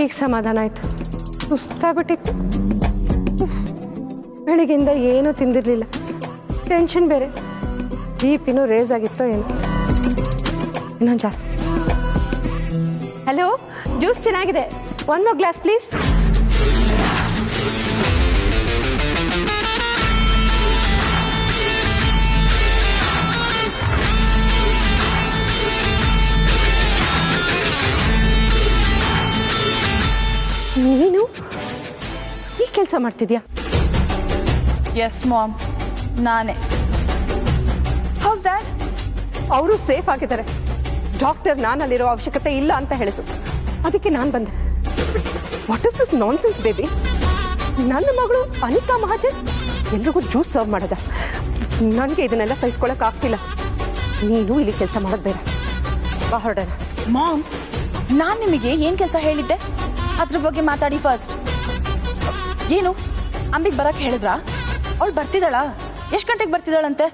ಈಗ ಸಮಾಧಾನ ಆಯ್ತು. ಸುಸ್ತಾಗ್ಬಿಟ್ಟಿತ್ತು. ಬೆಳಿಗ್ಗೆಯಿಂದ ಏನೂ ತಿಂದಿರಲಿಲ್ಲ. ಟೆನ್ಷನ್ ಬೇರೆ. ಬಿ.ಪಿನೂ ರೇಸ್ ಆಗಿತ್ತೋ ಏನು. ಇನ್ನೊಂದು ಜಾಸ್ತಿ. ಹಲೋ, ಜ್ಯೂಸ್ ಚೆನ್ನಾಗಿದೆ. 1 more glass ಪ್ಲೀಸ್. ನೀನು ಈ ಕೆಲಸ ಮಾಡ್ತಿದ್ಯಾ? ಎಸ್ ಮಾಮ್, ನಾನೇ. House dad? ಅವರು ಸೇಫ್ ಆಗಿದ್ದಾರೆ. ಡಾಕ್ಟರ್ ನಾನಲ್ಲಿರೋ ಅವಶ್ಯಕತೆ ಇಲ್ಲ ಅಂತ ಹೇಳಿದ್ರು. ಅದಕ್ಕೆ ನಾನು ಬಂದೆ. What is this nonsense baby? ನನ್ನ ಮಗಳು ಅನಿತಾ ಮಹಾಜನ್ ಎಲ್ರಿಗೂ ಜ್ಯೂಸ್ ಸರ್ವ್ ಮಾಡೋದ? ನನಗೆ ಇದನ್ನೆಲ್ಲ ಸಹಿಸ್ಕೊಳಕ್ ಆಗ್ತಿಲ್ಲ. ನೀನು ಇಲ್ಲಿ ಕೆಲಸ ಮಾಡೋದು ಬೇಡ. ಬಾ ಹೊರಡೋಣ. ಮಾಮ್, ನಾನ್ ನಿಮಗೆ ಏನ್ ಕೆಲಸ ಹೇಳಿದ್ದೆ ಅದ್ರ ಬಗ್ಗೆ ಮಾತಾಡಿ ಫಸ್ಟ್. ಏನು ಅಂಬಿಗೆ ಬರಕ್ಕೆ ಹೇಳಿದ್ರ? ಅವಳು ಬರ್ತಿದ್ದಾಳ? ಎಷ್ಟು ಗಂಟೆಗೆ ಬರ್ತಿದ್ದಾಳಂತೆ?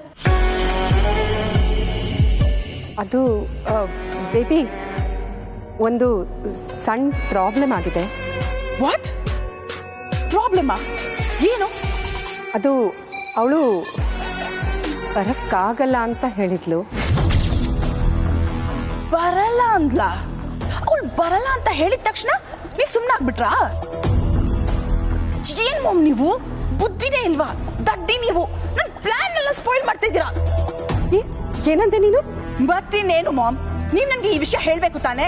ಅದು ಬೇಬಿ, ಒಂದು ಸಣ್ಣ ಪ್ರಾಬ್ಲಮ್ ಆಗಿದೆ. ವಾಟ್ ಪ್ರಾಬ್ಲಮಾ? ಏನು? ಅದು ಅವಳು ಬರಕ್ಕಾಗಲ್ಲ ಅಂತ ಹೇಳಿದ್ಲು. ಬರಲ್ಲ ಅಂದ್ಲ? ಅವಳು ಬರಲ್ಲ ಅಂತ ಹೇಳಿದ ತಕ್ಷಣ ನೀವು ಸುಮ್ಮನಾಗ್ಬಿಟ್ರಾ? ಏನ್ ಮಾಮ್ ನೀವು, ಬುದ್ಧಿನೇ ಇಲ್ವಾ? ದಡ್ಡಿ ನೀವು. ನನ್ನ ಪ್ಲಾನ್ ಎಲ್ಲ ಸ್ಪಾಯ್ಲ್ ಮಾಡ್ತಾ ಇದ್ದೀರಾ. ಏನಂತೆ ನೀನು? ಮತ್ತಿನ್ನೇನು ಮಾಮ್, ನೀವ್ ನನ್ಗೆ ಈ ವಿಷಯ ಹೇಳ್ಬೇಕು ತಾನೆ?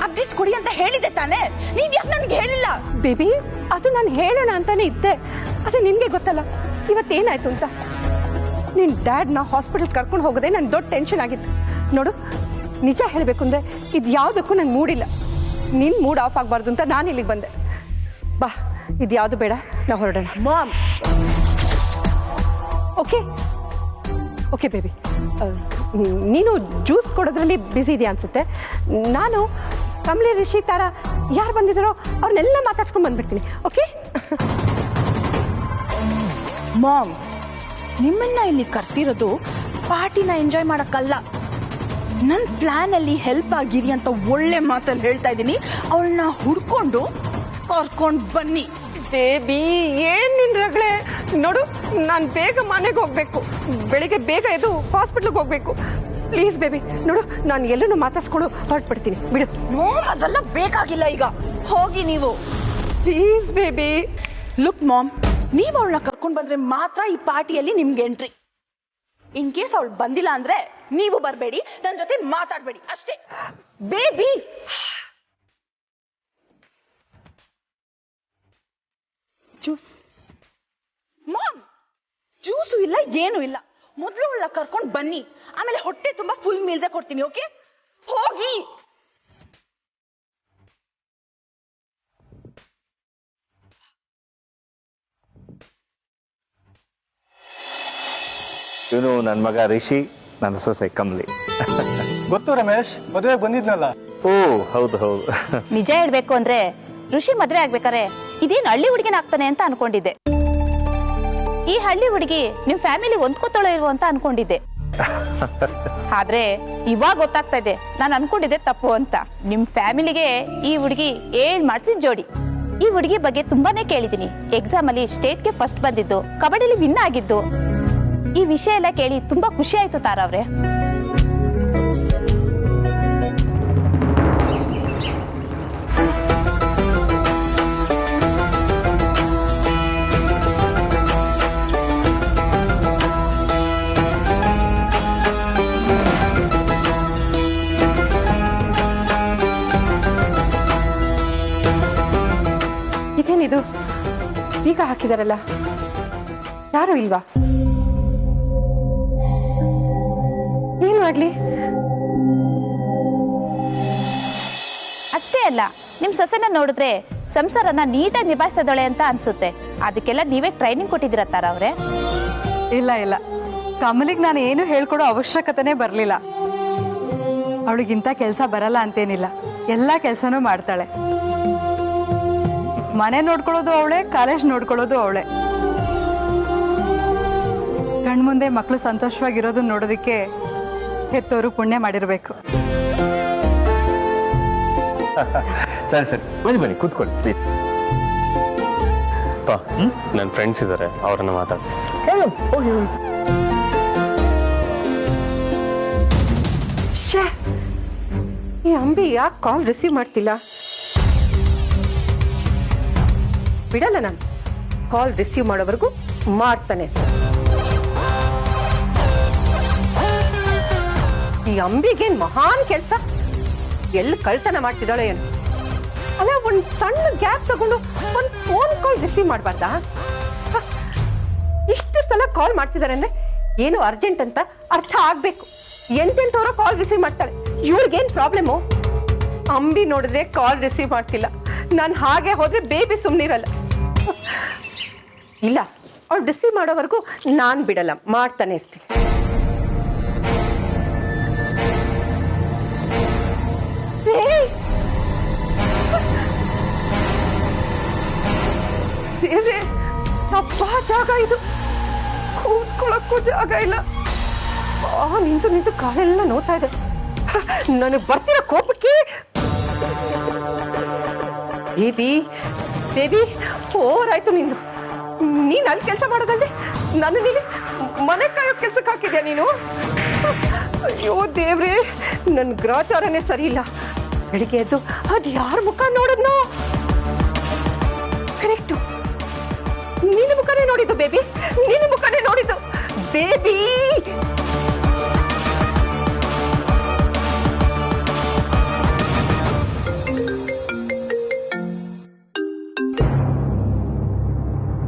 ಅಪ್ಡೇಟ್ಸ್ ಕೊಡಿ ಅಂತ ಹೇಳಿದ್ದೆ ತಾನೆ? ನೀವ್ ಯಾಕೆ ನನ್ಗೆ ಹೇಳಿಲ್ಲ? ಬೇಬಿ, ಅದು ನಾನು ಹೇಳೋಣ ಅಂತಾನೆ ಇದ್ದೆ. ಅದು ನಿನ್ಗೆ ಗೊತ್ತಲ್ಲ ಇವತ್ತೇನಾಯ್ತು ಅಂತ. ನಿನ್ ಡ್ಯಾಡ್ನ ಹಾಸ್ಪಿಟಲ್ ಕರ್ಕೊಂಡು ಹೋಗೋದೇ ನನ್ ದೊಡ್ಡ ಟೆನ್ಷನ್ ಆಗಿತ್ತು. ನೋಡು, ನಿಜ ಹೇಳ್ಬೇಕು ಅಂದ್ರೆ ಇದು ಯಾವ್ದಕ್ಕೂ ನನ್ ಮೂಡಿಲ್ಲ. ನಿನ್ ಮೂಡ್ ಆಫ್ ಆಗ್ಬಾರ್ದು ಅಂತ ನಾನು ಇಲ್ಲಿಗೆ ಬಂದೆ. ಬಾ, ಇದು ಯಾವ್ದು ಬೇಡ, ನಾವು ಹೊರಡೋಣ. ಮಾಮ್, ಓಕೆ ಓಕೆ ಬೇಬಿ, ನೀನು ಜ್ಯೂಸ್ ಕೊಡೋದ್ರಲ್ಲಿ ಬ್ಯುಸಿ ಇದೆಯಾ ಅನ್ಸುತ್ತೆ. ನಾನು ಕಮಲಿ, ರಿಷಿ, ತಾರ ಯಾರು ಬಂದಿದ್ದಾರೋ ಅವ್ರನ್ನೆಲ್ಲ ಮಾತಾಡ್ಸ್ಕೊಂಡು ಬಂದ್ಬಿಡ್ತೀನಿ. ಓಕೆ? ಮಾಮ್, ನಿಮ್ಮನ್ನ ಇಲ್ಲಿ ಕರ್ಸಿರೋದು ಪಾರ್ಟಿನ ಎಂಜಾಯ್ ಮಾಡಕ್ಕಲ್ಲ, ನನ್ನ ಪ್ಲಾನ್ ಅಲ್ಲಿ ಹೆಲ್ಪ್ ಆಗಿರಿ ಅಂತ ಒಳ್ಳೆ ಮಾತಲ್ಲಿ ಹೇಳ್ತಾ ಇದ್ದೀನಿ. ಅವಳನ್ನ ಹುಡ್ಕೊಂಡು ಕರ್ಕೊಂಡು ಬನ್ನಿ. ಬೇಬಿ, ಏನ್ ನಿನ್ ರಗಳೆ? ನೋಡು, ನಾನು ಬೇಗ ಮನೆಗೆ ಹೋಗ್ಬೇಕು. ಬೆಳಿಗ್ಗೆ ಬೇಗ ಎದ್ದು ಹಾಸ್ಪಿಟ್ಲಿಗೆ ಹೋಗ್ಬೇಕು. ಪ್ಲೀಸ್ ಬೇಬಿ, ನೋಡು, ನಾನು ಎಲ್ಲರೂ ಮಾತಾಡ್ಸ್ಕೊಂಡು ಹೊರಟ್ಬಿಡ್ತೀನಿ. ಬಿಡು. ಅದೆಲ್ಲ ಬೇಕಾಗಿಲ್ಲ. ಈಗ ಹೋಗಿ ನೀವು. Please baby. ಲುಕ್ ಮಾಮ್, ನೀವು ಅವಳನ್ನ ಕರ್ಕೊಂಡು ಬಂದ್ರೆ ಮಾತ್ರ ಈ ಪಾರ್ಟಿಯಲ್ಲಿ ನಿಮ್ಗೆ ಎಂಟ್ರಿ. ಇನ್ ಕೇಸ್ ಅವಳು ಬಂದಿಲ್ಲ ಅಂದ್ರೆ ನೀವು ಬರಬೇಡಿ, ನನ್ನ ಜೊತೆ ಮಾತಾಡಬೇಡಿ ಅಷ್ಟೇ. Baby, juice. ಮಾಮ್, ಜ್ಯೂಸು ಇಲ್ಲ, ಏನು ಇಲ್ಲ. ಮೊದಲು ಅವಳನ್ನ ಕರ್ಕೊಂಡು ಬನ್ನಿ, ಆಮೇಲೆ ಹೊಟ್ಟೆ ತುಂಬಾ ಫುಲ್ ಮೀಲ್ಸೇ ಕೊಡ್ತೀನಿ. ಓಕೆ? ಹೋಗಿ. ಇವನು ನನ್ನ ಮಗ ರಿಷಿ, ನನ್ನ ಸೊಸೆ ಕಮಲಿ. ಗೊತ್ತು ರಮೇಶ್, ಮದುವೆಗೆ ಬಂದಿದ್ನಲ್ಲ. ಓ ಹೌದು ಹೌದು. ನಿಜ ಹೇಳ್ಬೇಕು ಅಂದ್ರೆ ಋಷಿ ಮದ್ವೆ ಆಗ್ಬೇಕಾರೆ ಇದೇನ್ ಹಳ್ಳಿ ಹುಡುಗಿನ ಆಗ್ತಾನೆ ಅಂತ ಅನ್ಕೊಂಡಿದ್ದೆ. ಈ ಹಳ್ಳಿ ಹುಡುಗಿ ನಿಮ್ ಫ್ಯಾಮಿಲಿ ಹೊಂದ್ಕೋತಾಳೋ ಇಲ್ವೋ ಅಂತ ಅನ್ಕೊಂಡಿದ್ದೆ. ಆದ್ರೆ ಇವಾಗ ಗೊತ್ತಾಗ್ತಾ ಇದೆ ನಾನು ಅನ್ಕೊಂಡಿದ್ದೆ ತಪ್ಪು ಅಂತ. ನಿಮ್ ಫ್ಯಾಮಿಲಿಗೆ ಈ ಹುಡುಗಿ 7 ಮಾಡ್ಸಿದ ಜೋಡಿ. ಈ ಹುಡುಗಿ ಬಗ್ಗೆ ತುಂಬಾನೇ ಕೇಳಿದೀನಿ. ಎಕ್ಸಾಮ್ ಅಲ್ಲಿ ಸ್ಟೇಟ್ಗೆ ಫಸ್ಟ್ ಬಂದಿದ್ದು, ಕಬಡ್ಡಿಲಿ ವಿನ್ ಆಗಿದ್ದು. ಈ ವಿಷಯ ಎಲ್ಲ ಕೇಳಿ ತುಂಬಾ ಖುಷಿ ಆಯ್ತು ತಾರಾ ಅವ್ರೆ. ಇದೇನಿದು, ಬೀಗ ಹಾಕಿದಾರಲ್ಲ, ಯಾರು ಇಲ್ವಾ? ಏನು ಆಗ್ಲಿ? ಅಷ್ಟೇ ಅಲ್ಲ, ನಿಮ್ ಸೊಸೆನ ನೋಡಿದ್ರೆ ಸಂಸಾರನ ನೀಟಾಗಿ ನಿಭಾಯಿಸ್ತಿದ್ದಾಳೆ ಅಂತ ಅನ್ಸುತ್ತೆ. ಅದಕ್ಕೆಲ್ಲ ನೀವೇ ಟ್ರೈನಿಂಗ್ ಕೊಟ್ಟಿದ್ದೀರ ತಾರ ಅವ್ರೆ? ಇಲ್ಲ ಇಲ್ಲ, ಕಮಲಿಗೆ ನಾನು ಏನು ಹೇಳ್ಕೊಡೋ ಅವಶ್ಯಕತೆನೇ ಬರಲಿಲ್ಲ. ಅವಳಿಗಿಂತ ಕೆಲಸ ಬರಲ್ಲ ಅಂತೇನಿಲ್ಲ, ಎಲ್ಲ ಕೆಲಸನೂ ಮಾಡ್ತಾಳೆ. ಮನೆ ನೋಡ್ಕೊಳ್ಳೋದು ಅವಳೆ, ಕಾಲೇಜ್ ನೋಡ್ಕೊಳ್ಳೋದು ಅವಳೆ. ಕಣ್ಮುಂದೆ ಮಕ್ಕಳು ಸಂತೋಷವಾಗಿರೋದು ನೋಡೋದಕ್ಕೆ ಹೆತ್ತೋರು ಪುಣ್ಯ ಮಾಡಿರ್ಬೇಕು. ಸರಿ ಸರಿ ಬನ್ನಿ ಬನ್ನಿ ಕೂತ್ಕೊಳ್ಳಿ ಪ್ಲೀಸ್. ನನ್ನ ಫ್ರೆಂಡ್ಸ್ ಇದ್ದಾರೆ, ಅವರನ್ನ ಮಾತಾಡ್ತೀನಿ. ಶ್ಯಾ, ಈ ಅಂಬಿ ಯಾಕೆ ಕಾಲ್ ರಿಸೀವ್ ಮಾಡ್ತಿಲ್ಲ? ಬಿಡಲ್ಲ ನಾನು, ಕಾಲ್ ರಿಸೀವ್ ಮಾಡೋವರೆಗೂ ಮಾಡ್ತಾನೆ. ಈ ಅಂಬಿಗೇನ್ ಮಹಾನ್ ಕೆಲಸ, ಎಲ್ಲಿ ಕಳ್ತನ ಮಾಡ್ತಿದ್ದಾಳೆ ಏನು? ಅಲ್ಲ, ಒಂದು ಸಣ್ಣ ಗ್ಯಾಪ್ ತಗೊಂಡು ಒಂದು ಫೋನ್ ಕಾಲ್ ರಿಸೀವ್ ಮಾಡಬಾರ್ದಾ? ಇಷ್ಟು ಸಲ ಕಾಲ್ ಮಾಡ್ತಿದ್ದಾರೆ ಅಂದ್ರೆ ಏನು ಅರ್ಜೆಂಟ್ ಅಂತ ಅರ್ಥ ಆಗ್ಬೇಕು. ಎಂತೆಂಥವ್ರ ಕಾಲ್ ರಿಸೀವ್ ಮಾಡ್ತಾಳೆ, ಇವ್ರಿಗೇನ್ ಪ್ರಾಬ್ಲಮ್ಮು? ಅಂಬಿ ನೋಡಿದ್ರೆ ಕಾಲ್ ರಿಸೀವ್ ಮಾಡ್ತಿಲ್ಲ, ನಾನು ಹಾಗೆ ಹೋದ್ರೆ ಬೇಬಿ ಸುಮ್ಮನಿರಲ್ಲ. ಇಲ್ಲ, ಅವ್ಳು ರಿಸೀವ್ ಮಾಡೋವರೆಗೂ ನಾನು ಬಿಡಲ್ಲ, ಮಾಡ್ತಾನೆ ಇರ್ತೀನಿ. ದೇವ್ರೆ, ಅಪ್ಪ ಜಾಗ ಇದು, ಕೂತ್ಕೊಳ್ಳಕ್ಕೂ ಜಾಗ ಇಲ್ಲ. ನಿಂತು ನಿಂತು ಕಾಲೆಲ್ಲ ನೋಡ್ತಾ ಇದೆ. ನನಗೆ ಬರ್ತಿರೋ ಕೋಪಕ್ಕೆ ಬೇಬಿ ಬೇಬಿ ಓವರಾಯ್ತು ನಿಂದು. ನೀನ್ ಅಲ್ಲಿ ಕೆಲಸ ಮಾಡೋದಲ್ದೆ ನನ್ನ ನೀನು ಮನೆ ಕಾಯೋ ಕೆಲ್ಸಕ್ಕೆ ಹಾಕಿದ್ಯಾ ನೀನು? ಅಯ್ಯೋ ದೇವ್ರೆ, ನನ್ನ ಗ್ರಾಚಾರನೇ ಸರಿ ಇಲ್ಲ. ಬೆಳಿಗ್ಗೆ ಎದ್ದು ಅದು ಯಾರ ಮುಖ ನೋಡದ್ನೋ? ಕರೆಕ್ಟು, ನಿನ್ನ ಮುಖನೇ ನೋಡಿದ್ದು ಬೇಬಿ, ನಿನ್ನ ಮುಖನೇ ನೋಡಿದ್ದು ಬೇಬಿ.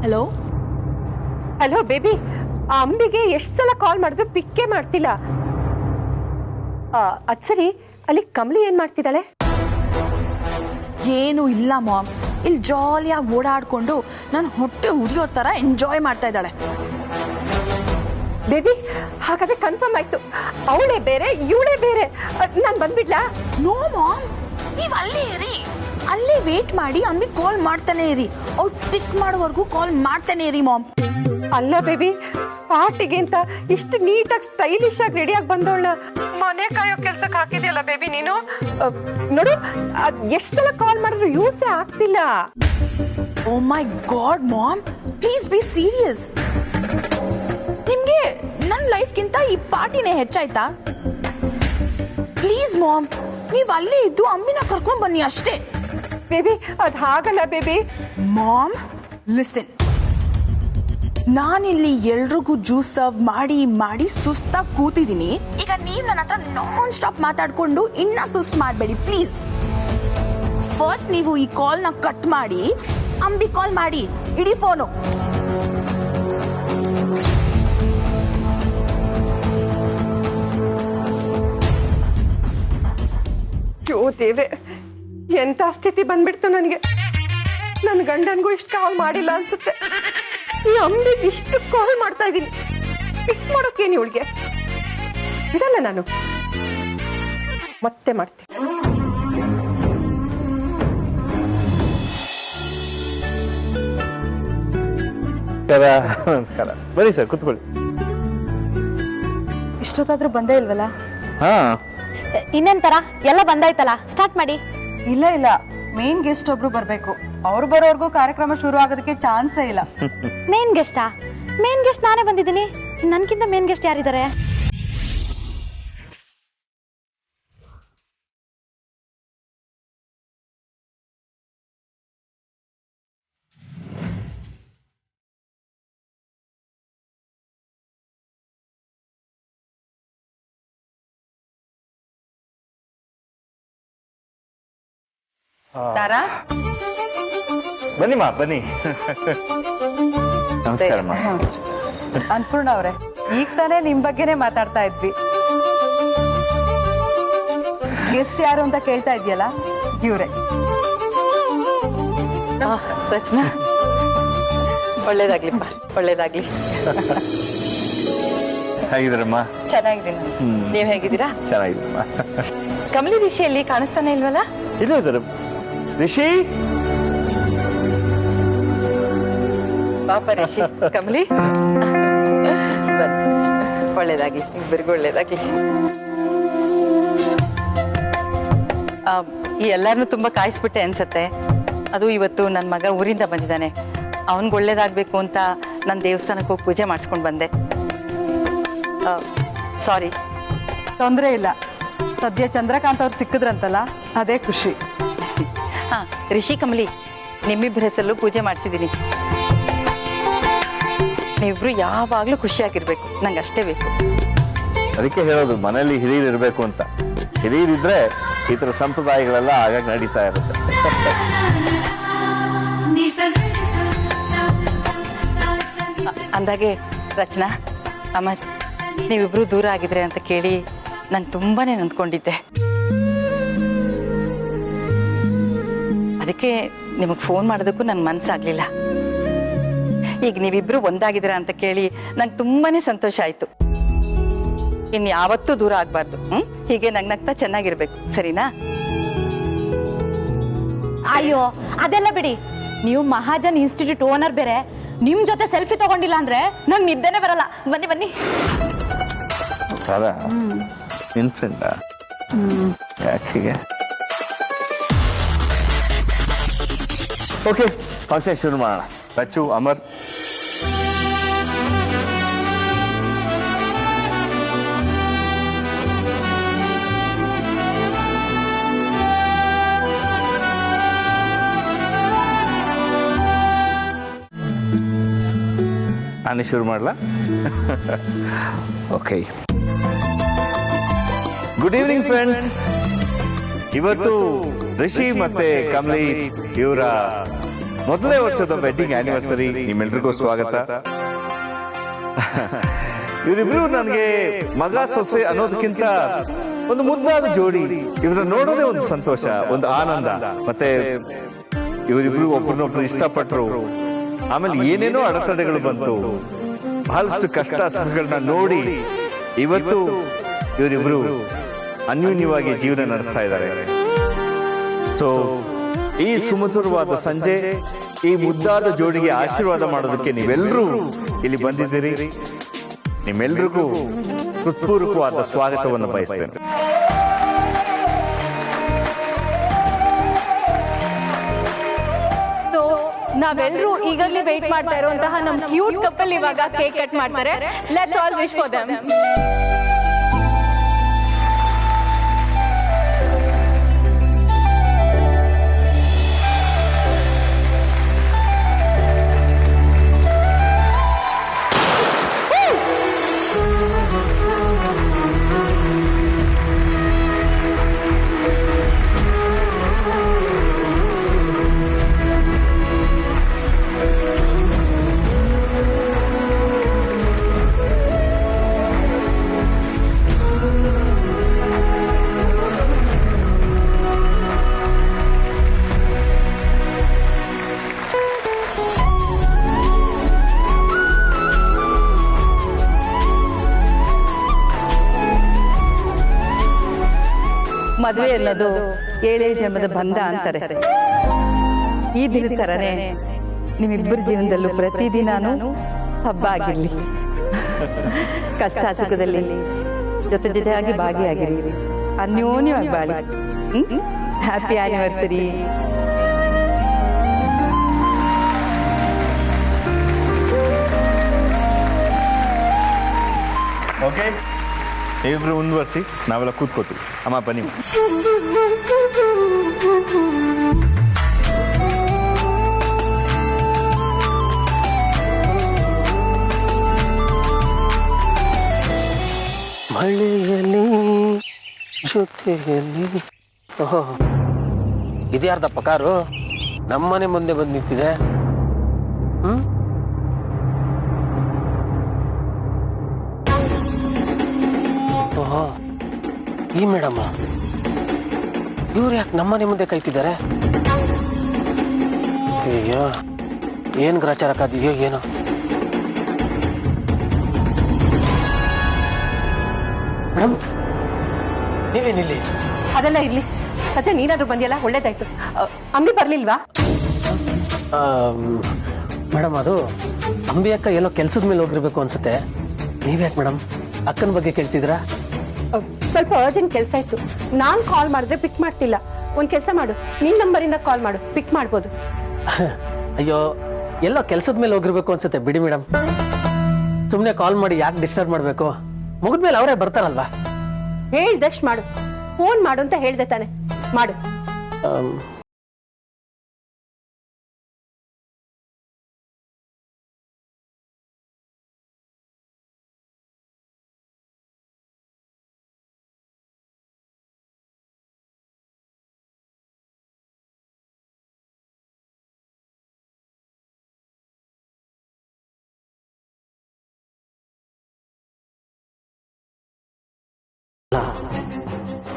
ಹಲೋ ಹಲೋ ಬೇಬಿ, ಆ ಅಂಬಿಗೆ ಎಷ್ಟು ಸಲ ಕಾಲ್ ಮಾಡಿದ್ರು ಪಿಕ್ಕೇ ಮಾಡ್ತಿಲ್ಲ. ಅದ್ ಸರಿ, ಅಲ್ಲಿ ಕಮಲಿ ಏನ್ ಮಾಡ್ತಿದ್ದಾಳೆ? ಏನು ಇಲ್ಲ ಮಾಮ್, ಇಲ್ಲಿ ಜಾಲಿಯಾಗಿ ಓಡಾಡ್ಕೊಂಡು ನನ್ನ ಹೊಟ್ಟೆ ಉರಿಯೋ ತರ ಎಂಜಾಯ್ ಮಾಡ್ತಾ ಇದ್ದಾಳೆ. ಬೇಬಿ, ಹಾಗಾದ್ರೆ ಕನ್ಫರ್ಮ್ ಆಯ್ತು, ಅವಳೇ ಬೇರೆ ಇವಳೇ ಬೇರೆ. ನಾನ್ ಬಂದ್ಬಿಡ್ಲಾ? ನೋ ಮಾಮ್, ನೀವ್ ಅಲ್ಲೇ ಇರಿ, ಅಲ್ಲೇ ವೇಟ್ ಮಾಡಿ ಅಂಬಿ ಕಾಲ್ ಮಾಡ್ತಾನೆ ಇರಿ. ಅವ್ರು ಪಿಕ್ ಮಾಡೋವರೆಗೂ ಕಾಲ್ ಮಾಡ್ತಾನೆ ಇರಿ ಮಾಮ್. ಅಲ್ಲ ಬೇಬಿ, ಪಾರ್ಟಿಗೆ ಅಂತ ಇಷ್ಟು ನೀಟಾಗಿ ಸ್ಟೈಲಿಶ್ ಆಗಿ ರೆಡಿಯಾಗಿ ಬಂದವಳ ಮನೆ ಕಾಯೋ ಕೆಲ್ಸಕ್ಕೆ ಹಾಕಿದ್ಯಲ್ಲ ಬೇಬಿ ನೀನು. ನೋಡು, ಎಷ್ಟು ಸಲ ಕಾಲ್ ಮಾಡಿದ್ರು ಯೂಸೇ ಆಗ್ತಿಲ್ಲ. Oh my god mom, please be serious. ನಿಮ್ಗೆ ನನ್ನ ಲೈಫ್ಗಿಂತ ಈ ಪಾರ್ಟಿನೇ ಹೆಚ್ಚಾಯ್ತಾ? ಪ್ಲೀಸ್ ಮಾಮ್, ನೀವ್ ಅಲ್ಲೇ ಇದ್ದು ಅಂಬಿನ ಕರ್ಕೊಂಡ್ ಬನ್ನಿ ಅಷ್ಟೇ. ಬೇಬಿ, ಅದ್ ಹಾಗಲ್ಲ ಬೇಬಿ. ಮಾಮ್ ಲಿಸನ್, ನಾನಿಲ್ಲಿ ಎಲ್ರಿಗೂ ಜ್ಯೂಸ್ ಸರ್ವ್ ಮಾಡಿ ಮಾಡಿ ಸುಸ್ತಾಗಿ ಕೂತಿದ್ದೀನಿ. ಈಗ ನೀವ್ ನನ್ನ ಹತ್ರ ನಾನ್ ಸ್ಟಾಪ್ ಮಾತಾಡ್ಕೊಂಡು ಇನ್ನ ಸುಸ್ತ್ ಮಾಡಬೇಡಿ ಪ್ಲೀಸ್. ಫಸ್ಟ್ ನೀವು ಈ ಕಾಲ್ ನ ಕಟ್ ಮಾಡಿ ಅಂಬಿ ಕಾಲ್ ಮಾಡಿ, ಇಡೀ ಫೋನು. ಯೋ ದೇವ್ರೆ, ಎಂತ ಸ್ಥಿತಿ ಬಂದ್ಬಿಡ್ತು ನನಗೆ. ನನ್ನ ಗಂಡನ್ಗೂ ಇಷ್ಟು ಕಾಲ್ ಮಾಡಿಲ್ಲ ಅನ್ಸುತ್ತೆ. ಈ ಅಂಬಿಗೆ ಇಷ್ಟು ಕಾಲ್ ಮಾಡ್ತಾ ಇದ್ದೀನಿ, ಪಿಕ್ ಮಾಡೋಕೇನು ಇವಳಿಗೆ? ಬಿಡಲ್ಲ ನಾನು, ಮತ್ತೆ ಮಾಡ್ತೀನಿ. ನಮಸ್ಕಾರ, ಬನ್ನಿ ಸರ್ ಕೂತ್ಕೊಳ್ಳಿ. ಇಷ್ಟೊತ್ತಾದ್ರೂ ಬಂದೇ ಇಲ್ವಲ್ಲ? ಹಾ, ಇನ್ನೇನ್ ಎಲ್ಲ ಬಂದಾಯ್ತಲ್ಲ, ಸ್ಟಾರ್ಟ್ ಮಾಡಿ. ಇಲ್ಲ ಇಲ್ಲ, ಮೇನ್ ಗೆಸ್ಟ್ ಒಬ್ರು ಬರ್ಬೇಕು. ಅವ್ರು ಬರೋರ್ಗೂ ಕಾರ್ಯಕ್ರಮ ಶುರು ಆಗೋದಕ್ಕೆ ಚಾನ್ಸೇ ಇಲ್ಲ. ಮೇನ್ ಗೆಸ್ಟಾ? ಮೇನ್ ಗೆಸ್ಟ್ ನಾನೇ ಬಂದಿದ್ದೀನಿ, ನನ್ಕಿಂತ ಮೇನ್ ಗೆಸ್ಟ್ ಯಾರಿದ್ದಾರೆ? ತಾರಾ, ಬನ್ನಿಮ್ಮ ಬನ್ನಿ. ನಮಸ್ಕಾರಮ್ಮ. ಅನ್ಪೂರ್ಣ ಅವ್ರೆ, ಈಗ ತಾನೇ ನಿಮ್ ಬಗ್ಗೆನೇ ಮಾತಾಡ್ತಾ ಇದ್ವಿ. ಗೆಸ್ಟ್ ಯಾರು ಅಂತ ಕೇಳ್ತಾ ಇದ್ಯಲ್ಲ, ಇವ್ರೆ. ರಚನಾ, ಒಳ್ಳೇದಾಗ್ಲಿಪ್ಪ, ಒಳ್ಳೇದಾಗ್ಲಿ. ಹೇಗಿದ್ದೀರಮ್ಮ? ಚೆನ್ನಾಗಿದ್ದೀನಿ. ನೀವ್ ಹೇಗಿದ್ದೀರಾ? ಚೆನ್ನಾಗಿದ್ದೀರಮ್ಮ. ಕಮಲಿ ರಿಷಿಯಲ್ಲಿ ಕಾಣಿಸ್ತಾನೆ ಇಲ್ವಲ್ಲ? ಇಲ್ಲ ಇದ್ದಾರೆ. ರಿಷಿ, ಪಾಪ ರಿಷಿ. ಕಮಲಿ, ಒಳ್ಳೇದಾಗ್ಲಿ, ಇಬ್ಬರಿಗೂ ಒಳ್ಳೇದಾಗ್ಲಿ. ಈ ಎಲ್ಲರನ್ನೂ ತುಂಬ ಕಾಯಿಸ್ಬಿಟ್ಟೆ ಅನ್ಸತ್ತೆ. ಅದು ಇವತ್ತು ನನ್ನ ಮಗ ಊರಿಂದ ಬಂದಿದ್ದಾನೆ. ಅವನಿಗೆ ಒಳ್ಳೇದಾಗಬೇಕು ಅಂತ ನಾನು ದೇವಸ್ಥಾನಕ್ಕೆ ಹೋಗಿ ಪೂಜೆ ಮಾಡಿಸ್ಕೊಂಡು ಬಂದೆ. ಸಾರಿ. ತೊಂದರೆ ಇಲ್ಲ. ಸದ್ಯ ಚಂದ್ರಕಾಂತ್ ಅವ್ರು ಸಿಕ್ಕಿದ್ರಂತಲ್ಲ, ಅದೇ ಖುಷಿ. ಹಾಂ, ರಿಷಿ ಕಮಲಿ, ನಿಮ್ಮಿಬ್ಬರ ಹೆಸರಲ್ಲೂ ಪೂಜೆ ಮಾಡಿಸಿದ್ದೀನಿ. ನೀವಿಬ್ರು ಯಾವಾಗಲೂ ಖುಷಿಯಾಗಿರ್ಬೇಕು, ನಂಗೆ ಅಷ್ಟೇ ಬೇಕು. ಅದಕ್ಕೆ ಹೇಳೋದು ಮನೆಯಲ್ಲಿ ಹಿರಿಯರು ಇರಬೇಕು ಅಂತ. ಹಿರಿಯರಿದ್ರೆ ಈ ಥರ ಸಂಪ್ರದಾಯಗಳೆಲ್ಲ ಆಗಾಗ ನಡೀತಾ ಇರುತ್ತೆ. ಅಂದಾಗೆ ರಚನಾ, ಅಮರ್, ನೀವಿಬ್ರು ದೂರ ಆಗಿದ್ರೆ ಅಂತ ಕೇಳಿ ನಾನು ತುಂಬಾನೇ ನೊಂದ್ಕೊಂಡಿದ್ದೆ. ಅದಕ್ಕೆ ನಿಮಗೆ ಫೋನ್ ಮಾಡೋದಕ್ಕೂ ನನ್ನ ಮನಸ್ಸಾಗ್ಲಿಲ್ಲ. ಈಗ ನೀವಿಬ್ರು ಒಂದಾಗಿದ್ದೀರಾ ಅಂತ ಕೇಳಿ ನಂಗೆ ತುಂಬಾನೇ ಸಂತೋಷ ಆಯ್ತು. ಇನ್ನು ಯಾವತ್ತೂ ದೂರ ಆಗ್ಬಾರ್ದು. ಹೀಗೆ ನಗ್ನಗ್ತಾ ಚೆನ್ನಾಗಿರ್ಬೇಕು, ಸರಿನಾ? ಅಯ್ಯೋ ಅದೆಲ್ಲ ಬಿಡಿ. ನೀವು ಮಹಾಜನ್ ಇನ್ಸ್ಟಿಟ್ಯೂಟ್ ಓನರ್ ಬೇರೆ, ನಿಮ್ ಜೊತೆ ಸೆಲ್ಫಿ ತಗೊಂಡಿಲ್ಲ ಅಂದ್ರೆ ನಂಗೆ ನಿದ್ದೆನೆ ಬರಲ್ಲ. ಬನ್ನಿ ಬನ್ನಿ. ನಿನ್ ಫ್ರೆಂಡ ಯಾಕೆ? ಓಕೆ, ಫಂಕ್ಷನ್ ಶುರು ಮಾಡೋಣ. ರಚ್ಚು, ಅಮರ್, ನಾನೇ ಶುರು ಮಾಡಲಾ? ಓಕೆ. Good evening friends. ಇವತ್ತು ರಿಷಿ ಮತ್ತೆ ಕಮಲಿ ಇವರ ಮೊದಲನೇ ವರ್ಷದ ವೆಡ್ಡಿಂಗ್ ಆನಿವರ್ಸರಿ. ನಿಮ್ಮೆಲ್ರಿಗೂ ಸ್ವಾಗತ. ಇವರಿಬ್ರು ನನಗೆ ಮಗ ಸೊಸೆ ಅನ್ನೋದಕ್ಕಿಂತ ಒಂದು ಮುದ್ದಾದ ಜೋಡಿ. ಇವ್ರನ್ನ ನೋಡೋದೇ ಒಂದು ಸಂತೋಷ, ಒಂದು ಆನಂದ. ಮತ್ತೆ ಇವರಿಬ್ರು ಒಬ್ಬರನ್ನೊಬ್ರು ಇಷ್ಟಪಟ್ಟರು. ಆಮೇಲೆ ಏನೇನೋ ಅಡೆತಡೆಗಳು ಬಂತು, ಬಹಳಷ್ಟು ಕಷ್ಟ ಸುಖಗಳನ್ನ ನೋಡಿ ಇವತ್ತು ಇವರಿಬ್ರು ಅನ್ಯೂನ್ಯವಾಗಿ ಜೀವನ ನಡೆಸ್ತಾ ಇದ್ದಾರೆ. ಸೊ ಈ ಸುಮಧುರವಾದ ಸಂಜೆ ಈ ಮುದ್ದಾದ ಜೋಡಿಗೆ ಆಶೀರ್ವಾದ ಮಾಡೋದಕ್ಕೆ ನೀವೆಲ್ಲರೂ ಇಲ್ಲಿ ಬಂದಿದ್ದೀರಿ. ನಿಮ್ಮೆಲ್ರಿಗೂ ಹೃತ್ಪೂರ್ವಕವಾದ ಸ್ವಾಗತವನ್ನು ಬಯಸ್ತೇನೆ. ನಾವೆಲ್ಲರೂ ಈಗಲೇ ವೇಟ್ ಮಾಡ್ತಾ ಇರುವಂತಹ ನಮ್ ಕ್ಯೂಟ್ ಕಪಲ್ ಇವಾಗ ಕೇಕ್ ಕಟ್ ಮಾಡ್ತಾರೆ. Let's all wish for them. ಮದುವೆ ಅನ್ನೋದು 7 ಜನ್ಮದ ಬಂಧ ಅಂತಾರೆ. ಈ ದಿನದ ತರನೇ ನಿಮ್ಮಿಬ್ಬರ ಜೀವನದಲ್ಲೂ ಪ್ರತಿದಿನಾನು ಹಬ್ಬ ಆಗಿರ್ಲಿ. ಕಷ್ಟ ಸುಖದಲ್ಲಿ ಜೊತೆ ಜೊತೆಯಾಗಿ ಭಾಗಿಯಾಗಿರಿ, ಅನ್ಯೋನ್ಯವಾಗಿ ಬಾಳಿ. Happy anniversary. ಓಕೆ, ಇಬ್ರು ಮುಂದುವರಿಸಿ, ನಾವೆಲ್ಲ ಕೂತ್ಕೋತೀವಿ. ಅಮ್ಮ ಬನ್ನಿ. ಮಳೆಯಲ್ಲಿ ಜೊತೆಯಲ್ಲಿ. ಓಹೋ, ಇದ್ಯಾರ್ದಪ್ಪ ಕಾರು ನಮ್ಮನೆ ಮುಂದೆ ಬಂದು ನಿಂತಿದೆ? ಓಹೋ, ಈ ಮೇಡಮ್ ಇವ್ರು ಯಾಕೆ ನಮ್ಮನೆ ಮುಂದೆ ಕಾಯ್ತಿದ್ದಾರೆ? ಅಯ್ಯೋ, ಏನ್ ಗ್ರಾಚಾರ ಕಾದಿದೆಯೋ ಏನೋ. ಮೇಡಮ್, ನೀವೇನಿಲ್ಲಿ? ಅದೆಲ್ಲ ಇರ್ಲಿ. ಮತ್ತೆ ನೀನಾದ್ರೂ ಬಂದಿಯಲ್ಲ, ಒಳ್ಳೇದಾಯ್ತು. ಅಂಬಿ ಬರ್ಲಿಲ್ವಾ? ಮೇಡಮ್, ಅದು ಅಂಬಿ ಅಕ್ಕ ಎಲ್ಲೋ ಕೆಲ್ಸದ ಮೇಲೆ ಹೋಗಿರ್ಬೇಕು ಅನ್ಸುತ್ತೆ. ನೀವ್ಯಾಕೆ ಮೇಡಮ್ ಅಕ್ಕನ ಬಗ್ಗೆ ಕೇಳ್ತಿದ್ರಾ? ಸ್ವಲ್ಪ ಅರ್ಜೆಂಟ್ ಕೆಲಸ ಇತ್ತು. ನಾನ್ ಕಾಲ್ ಮಾಡಿದ್ರೆ ಪಿಕ್ ಮಾಡ್ತಿಲ್ಲ. ಒಂದ್ ಕೆಲಸ ಮಾಡು, ನಿನ್ ನಂಬರಿಂದ ಕಾಲ್ ಮಾಡು, ಪಿಕ್ ಮಾಡ್ಬೋದು. ಅಯ್ಯೋ ಎಲ್ಲೋ ಕೆಲ್ಸದ ಮೇಲೆ ಹೋಗಿರ್ಬೇಕು ಅನ್ಸುತ್ತೆ ಬಿಡಿ ಮೇಡಮ್. ಸುಮ್ನೆ ಕಾಲ್ ಮಾಡಿ ಯಾಕೆ ಡಿಸ್ಟರ್ಬ್ ಮಾಡ್ಬೇಕು? ಮುಗಿದ್ಮೇಲೆ ಅವರೇ ಬರ್ತಾರಲ್ವಾ? ಹೇಳ್ದಷ್ಟು ಮಾಡು. ಫೋನ್ ಮಾಡು ಅಂತ ಹೇಳ್ದೆ ತಾನೆ, ಮಾಡು.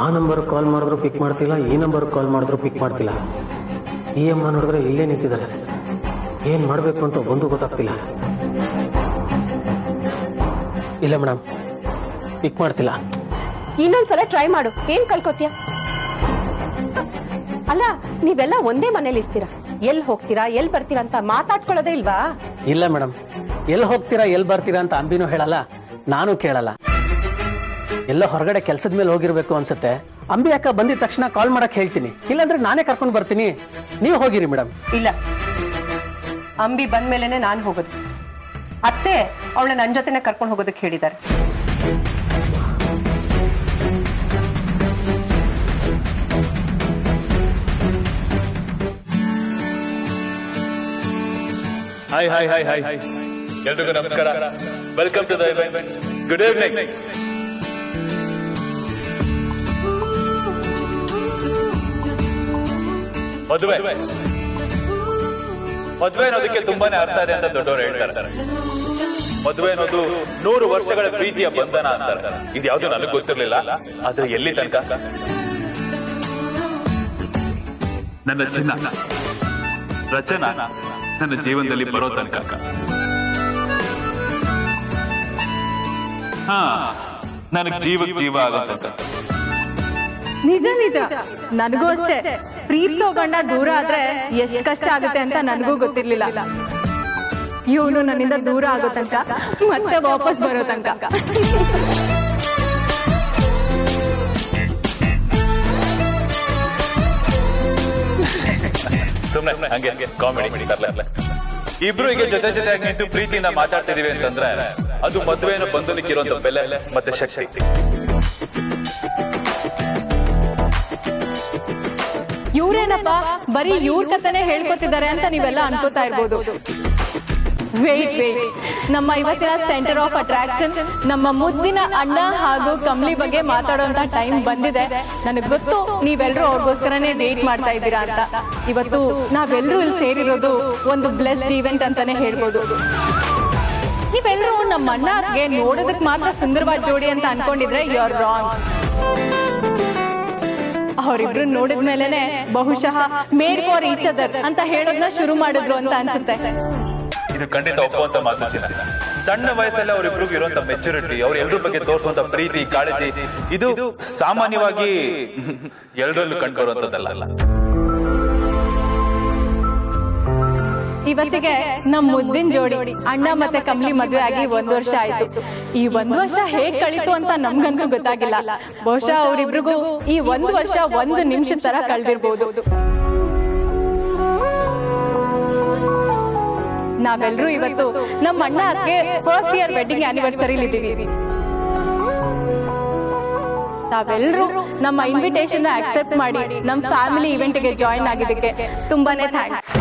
ಆ ನಂಬರ್ ಕಾಲ್ ಮಾಡಿದ್ರು ಪಿಕ್ ಮಾಡ್ತಿಲ್ಲ, ಈ ನಂಬರ್ ಕಾಲ್ ಮಾಡಿದ್ರು ಪಿಕ್ ಮಾಡ್ತಿಲ್ಲ. ಈ ಅಮ್ಮ ನೋಡಿದ್ರೆ ಇಲ್ಲೇ ನಿಂತಿದ್ದಾರೆ. ಏನ್ ಮಾಡ್ಬೇಕು ಅಂತ ಒಂದು ಗೊತ್ತಾಗ್ತಿಲ್ಲ. ಇಲ್ಲ ಮೇಡಮ್, ಪಿಕ್ ಮಾಡ್ತಿಲ್ಲ. ಇನ್ನೊಂದ್ಸಲ ಟ್ರೈ ಮಾಡು, ಏನ್ ಕಲ್ಕೋತೀಯ? ಅಲ್ಲ, ನೀವೆಲ್ಲ ಒಂದೇ ಮನೇಲಿ ಇರ್ತೀರಾ, ಎಲ್ ಹೋಗ್ತೀರಾ ಎಲ್ ಬರ್ತೀರಾ ಅಂತ ಮಾತಾಡ್ಕೊಳ್ಳೋದೇ ಇಲ್ವಾ? ಇಲ್ಲ ಮೇಡಮ್, ಎಲ್ಲಿ ಹೋಗ್ತೀರಾ ಎಲ್ಲಿ ಬರ್ತೀರಾ ಅಂತ ಅಂಬಿನೂ ಹೇಳಲ್ಲ, ನಾನು ಕೇಳಲ್ಲ. ಎಲ್ಲ ಹೊರಗಡೆ ಕೆಲ್ಸದ ಮೇಲೆ ಹೋಗಿರ್ಬೇಕು ಅನ್ಸುತ್ತೆ. ಅಂಬಿ ಅಕ್ಕ ಬಂದಿದ ತಕ್ಷಣ ಕಾಲ್ ಮಾಡಕ್ ಹೇಳ್ತೀನಿ, ಇಲ್ಲಾಂದ್ರೆ ನಾನೇ ಕರ್ಕೊಂಡು ಬರ್ತೀನಿ, ನೀವು ಹೋಗಿರಿ ಮೇಡಮ್. ಇಲ್ಲ, ಅಂಬಿ ಬಂದ್ಮೇಲೆನೆ ನಾನು ಹೋಗೋದು. ಅತ್ತೆ ಅವಳ ನನ್ ಜೊತೆನೆ ಕರ್ಕೊಂಡು ಹೋಗೋದಕ್ಕೆ ಹೇಳಿದ್ದಾರೆ. Hi hi hi hi hi ಎಲ್ರಿಗೂ ನಮಸ್ಕಾರ. Welcome to the event. Good evening. ಮದುವೆ ಅನ್ನೋದಕ್ಕೆ ತುಂಬಾನೇ ಅರ್ಥ ಇದೆ ಅಂತ ದೊಡ್ಡವರು ಹೇಳ್ತಾರೆ. ಮದುವೆ ಅನ್ನೋದು 100 ವರ್ಷಗಳ ಪ್ರೀತಿಯ ಬಂಧನ ಅಂತಾರೆ. ಇದು ಯಾವ್ದು ನನಗೆ ಗೊತ್ತಿರ್ಲಿಲ್ಲ, ಆದ್ರೆ ಎಲ್ಲಿ ತನಕ ನನ್ನ ಚಿನ್ನ ರಚನಾ ನನ್ನ ಜೀವನದಲ್ಲಿ ಬರೋ ತನಕ ನನಗೆ ಜೀವ ಆಗೋ ತನಕ. ನಿಜ ನಿಜ, ನನಗೂ ಅಷ್ಟೇ. ಪ್ರೀತಿಸೋ ಗಂಡ ದೂರ ಆದ್ರೆ ಎಷ್ಟು ಕಷ್ಟ ಆಗುತ್ತೆ ಅಂತ ನನಗೂ ಗೊತ್ತಿರ್ಲಿಲ್ಲ. ಇವನು ನನ್ನಿಂದ ದೂರ ಆಗೋ ತನಕ, ಮತ್ತೆ ವಾಪಸ್ ಬರೋ ತನಕ. ಸುಮ್ಮನೆ ಹಂಗೆ ಕಾಮಿಡಿ ತರಲ. ಇಬ್ರು ಈಗ ಜೊತೆಯಾಗಿ ನಿಂತು ಪ್ರೀತಿಯಿಂದ ಮಾತಾಡ್ತಿದೀವಿ ಅಂತಂದ್ರೆ ಅದು ಮದುವೆಯನ್ನು ಬಂಧನಕ್ಕಿರುವಂತ ಬೆಲೆ ಮತ್ತೆ ಶಕ್ತಿ. ಇವ್ರೇನಪ್ಪ ಬರೀ ಇವ್ರ ಕಥೆನೆ ಹೇಳ್ಕೊತಿದ್ದಾರೆ ಅಂತ ನೀವೆಲ್ಲ ಅನ್ಕೋತಾ ಇರ್ಬೋದು. ವೇಟ್, ನಮ್ಮ ಇವತ್ತಿನ ಸೆಂಟರ್ ಆಫ್ ಅಟ್ರಾಕ್ಷನ್ ನಮ್ಮ ಮುದ್ದಿನ ಅಣ್ಣ ಹಾಗೂ ಕಮಲಿ ಬಗ್ಗೆ ಮಾತಾಡುವಂತ ಟೈಮ್ ಬಂದಿದೆ. ನನಗೆ ಗೊತ್ತು ನೀವೆಲ್ಲರೂ ಅವ್ರಿಗೋಸ್ಕರನೇ ವೇಟ್ ಮಾಡ್ತಾ ಇದ್ದೀರಾ ಅಂತ. ಇವತ್ತು ನಾವೆಲ್ಲರೂ ಇಲ್ಲಿ ಸೇರಿರೋದು ಒಂದು ಬ್ಲೆಸ್ಡ್ ಈವೆಂಟ್ ಅಂತಾನೆ ಹೇಳ್ಬೋದು. ನೀವೆಲ್ಲರೂ ನಮ್ಮ ಅಣ್ಣಗೆ ನೋಡೋದಕ್ಕೆ ಮಾತ್ರ ಸುಂದರವಾದ ಜೋಡಿ ಅಂತ ಅನ್ಕೊಂಡಿದ್ರೆ ಯು ಆರ್ ರಾಂಗ್. ಅವರಿಬ್ರು ನೋಡಿದ್ಮೇಲೆನೆ ಬಹುಶಃ ಮೇಡ್ ಫಾರ್ ಈಚ್ ಅದರ್ ಅಂತ ಹೇಳೋದನ್ನ ಶುರು ಮಾಡಿದ್ರು ಅಂತ ಅನ್ಸುತ್ತೆ. ಇದು ಖಂಡಿತ ಒಪ್ಪುವಂತ ಮಾತು ಚಿನ್ನ. ಸಣ್ಣ ವಯಸ್ಸಲ್ಲಿ ಅವರಿಬ್ರಿಗೂ ಇರುವಂತ ಮೆಚುರಿಟಿ, ಅವ್ರ ಎಲ್ರ ಬಗ್ಗೆ ತೋರಿಸುವಂತ ಪ್ರೀತಿ ಕಾಳಜಿ, ಇದು ಸಾಮಾನ್ಯವಾಗಿ ಎಲ್ಲರಲ್ಲೂ ಕಂಡುಬರುವಂತದ್ದಲ್ಲ. ಇವತ್ತಿಗೆ ನಮ್ಮ ಮುದ್ದಿನ ಜೋಡಿ ಅಣ್ಣ ಮತ್ತೆ ಕಮಲಿ ಮದುವೆ ಆಗಿ 1 ವರ್ಷ ಆಯ್ತು. ಈ 1 ವರ್ಷ ಹೇಗ್ ಕಳೀತು ಅಂತ ನಮ್ಗಂತೂ ಗೊತ್ತಾಗಿಲ್ಲ. ಬಹುಶಃ ಅವರಿಬ್ರಿಗೂ ಈ 1 ವರ್ಷ 1 ನಿಮಿಷದ ತರ ಕಳೆದಿರ್ಬೋದು. ನಾವೆಲ್ಲರೂ ಇವತ್ತು ನಮ್ಮ ಅಣ್ಣ ಅತ್ತಿಗೆ ಫಸ್ಟ್ ಇಯರ್ ವೆಡ್ಡಿಂಗ್ ಆನಿವರ್ಸರಿಲಿ ಇದ್ದೀವಿ. ತಾವೆಲ್ಲರೂ ನಮ್ಮ ಇನ್ವಿಟೇಷನ್ ಅಕ್ಸೆಪ್ಟ್ ಮಾಡಿ ನಮ್ಮ ಫ್ಯಾಮಿಲಿ ಇವೆಂಟ್ಗೆ ಜಾಯಿನ್ ಆಗಿದ್ದಕ್ಕೆ ತುಂಬಾನೇ ಥ್ಯಾಂಕ್ಸ್.